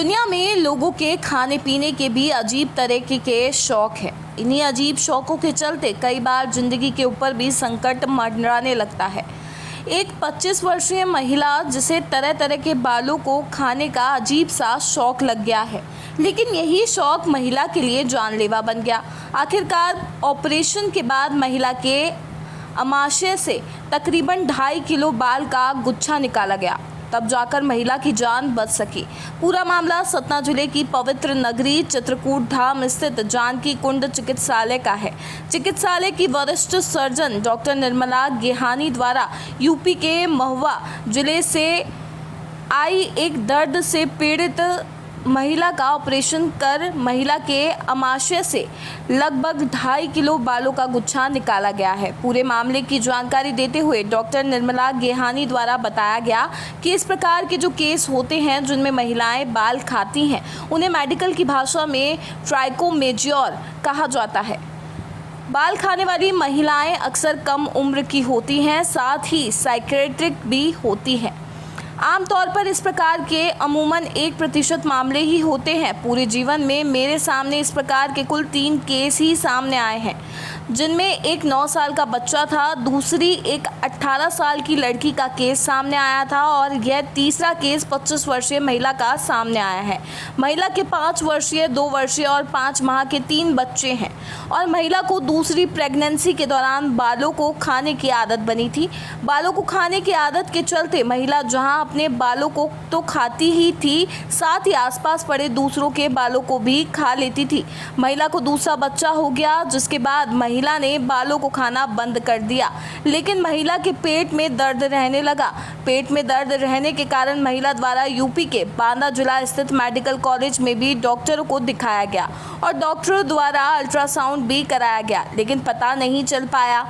दुनिया में लोगों के खाने पीने के भी अजीब तरीके के शौक हैं। इन्हीं अजीब शौकों के चलते कई बार जिंदगी के ऊपर भी संकट मंडराने लगता है। एक 25 वर्षीय महिला जिसे तरह तरह के बालों को खाने का अजीब सा शौक लग गया है, लेकिन यही शौक महिला के लिए जानलेवा बन गया। आखिरकार ऑपरेशन के बाद महिला के अमाशय से तकरीबन 2.5 किलो बाल का गुच्छा निकाला गया, तब जाकर महिला की जान बच सकी। पूरा मामला सतना जिले की पवित्र नगरी चित्रकूट धाम स्थित जानकी कुंड चिकित्सालय का है। चिकित्सालय की वरिष्ठ सर्जन डॉक्टर निर्मला गेहानी द्वारा यूपी के महुआ जिले से आई एक दर्द से पीड़ित महिला का ऑपरेशन कर महिला के अमाशय से लगभग 2.5 किलो बालों का गुच्छा निकाला गया है। पूरे मामले की जानकारी देते हुए डॉक्टर निर्मला गेहानी द्वारा बताया गया कि इस प्रकार के जो केस होते हैं जिनमें महिलाएं बाल खाती हैं, उन्हें मेडिकल की भाषा में ट्राइकोमेजियोर कहा जाता है। बाल खाने वाली महिलाएं अक्सर कम उम्र की होती हैं, साथ ही साइकेट्रिक भी होती हैं। आमतौर पर इस प्रकार के अमूमन 1% मामले ही होते हैं। पूरे जीवन में मेरे सामने इस प्रकार के कुल 3 केस ही सामने आए हैं, जिनमें एक 9 साल का बच्चा था, दूसरी एक 18 साल की लड़की का केस सामने आया था और यह तीसरा केस 25 वर्षीय महिला का सामने आया है। महिला के 5 वर्षीय, 2 वर्षीय और 5 माह के 3 बच्चे हैं और महिला को दूसरी प्रेगनेंसी के दौरान बालों को खाने की आदत बनी थी। बालों को खाने की आदत के चलते महिला जहां अपने बालों को तो खाती ही थी, साथ ही आसपास पड़े दूसरों के बालों को भी खा लेती थी। महिला को दूसरा बच्चा हो गया, जिसके बाद महिला ने बालों को खाना बंद कर दिया, लेकिन महिला के पेट में दर्द रहने लगा। पेट में दर्द रहने के कारण महिला द्वारा यूपी के बांदा जिला स्थित मेडिकल कॉलेज में भी डॉक्टरों को दिखाया गया और डॉक्टरों द्वारा अल्ट्रासाउंड भी कराया गया, लेकिन पता नहीं चल पाया।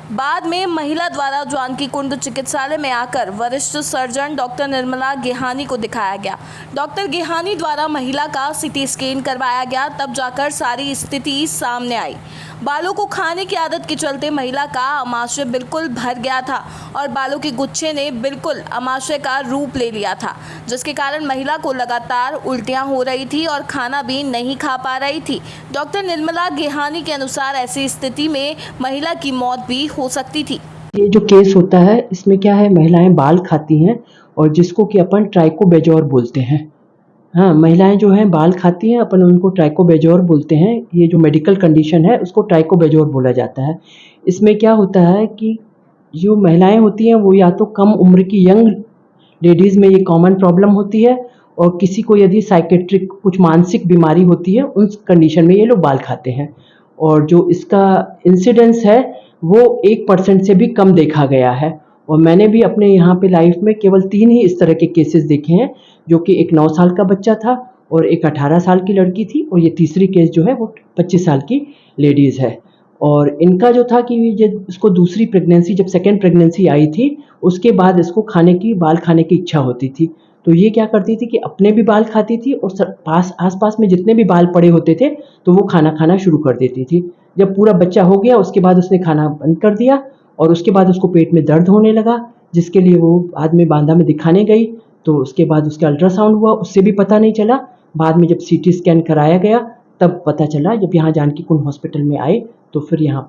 बाद में महिला द्वारा जानकी कुंड चिकित्सालय में आकर वरिष्ठ सर्जन डॉक्टर निर्मला गेहानी को दिखाया गया। डॉक्टर गेहानी द्वारा महिला का सीटी स्कैन करवाया गया, तब जाकर सारी स्थिति सामने आई। बालों को खाने की आदत के चलते महिला का अमाशय बिल्कुल भर गया था और बालों के गुच्छे ने बिल्कुल अमाशय का रूप ले लिया था, जिसके कारण महिला को लगातार उल्टियां हो रही थी और खाना भी नहीं खा पा रही थी। डॉक्टर निर्मला गेहानी के अनुसार ऐसी स्थिति में महिला की मौत भी हो सकती थी। ये जो केस होता है, इसमें क्या है, महिलाएं बाल खाती हैं और जिसको कि अपन ट्राइकोबेजोर बोलते हैं। हाँ, महिलाएं जो हैं बाल खाती हैं, अपन उनको ट्राइकोबेजोर बोलते हैं। ये जो मेडिकल कंडीशन है उसको ट्राइकोबेजोर बोला जाता है। इसमें क्या होता है कि जो महिलाएं होती हैं वो या तो कम उम्र की यंग लेडीज़ में ये कॉमन प्रॉब्लम होती है, और किसी को यदि साइकेट्रिक कुछ मानसिक बीमारी होती है उस कंडीशन में ये लोग बाल खाते हैं। और जो इसका इंसिडेंस है वो 1% से भी कम देखा गया है। और मैंने भी अपने यहाँ पे लाइफ में केवल 3 ही इस तरह के केसेस देखे हैं, जो कि एक 9 साल का बच्चा था और एक 18 साल की लड़की थी, और ये तीसरी केस जो है वो 25 साल की लेडीज़ है। और इनका जो था कि जब इसको दूसरी प्रेगनेंसी, जब सेकेंड प्रेगनेंसी आई थी, उसके बाद इसको बाल खाने की इच्छा होती थी। तो ये क्या करती थी कि अपने भी बाल खाती थी और आसपास में जितने भी बाल पड़े होते थे तो वो खाना खाना शुरू कर देती थी। जब पूरा बच्चा हो गया उसके बाद उसने खाना बंद कर दिया और उसके बाद उसको पेट में दर्द होने लगा, जिसके लिए वो बाद में बांदा में दिखाने गई। तो उसके बाद उसका अल्ट्रासाउंड हुआ, उससे भी पता नहीं चला। बाद में जब सीटी स्कैन कराया गया तब पता चला, जब यहाँ जानकी कुंड हॉस्पिटल में आए तो फिर यहाँ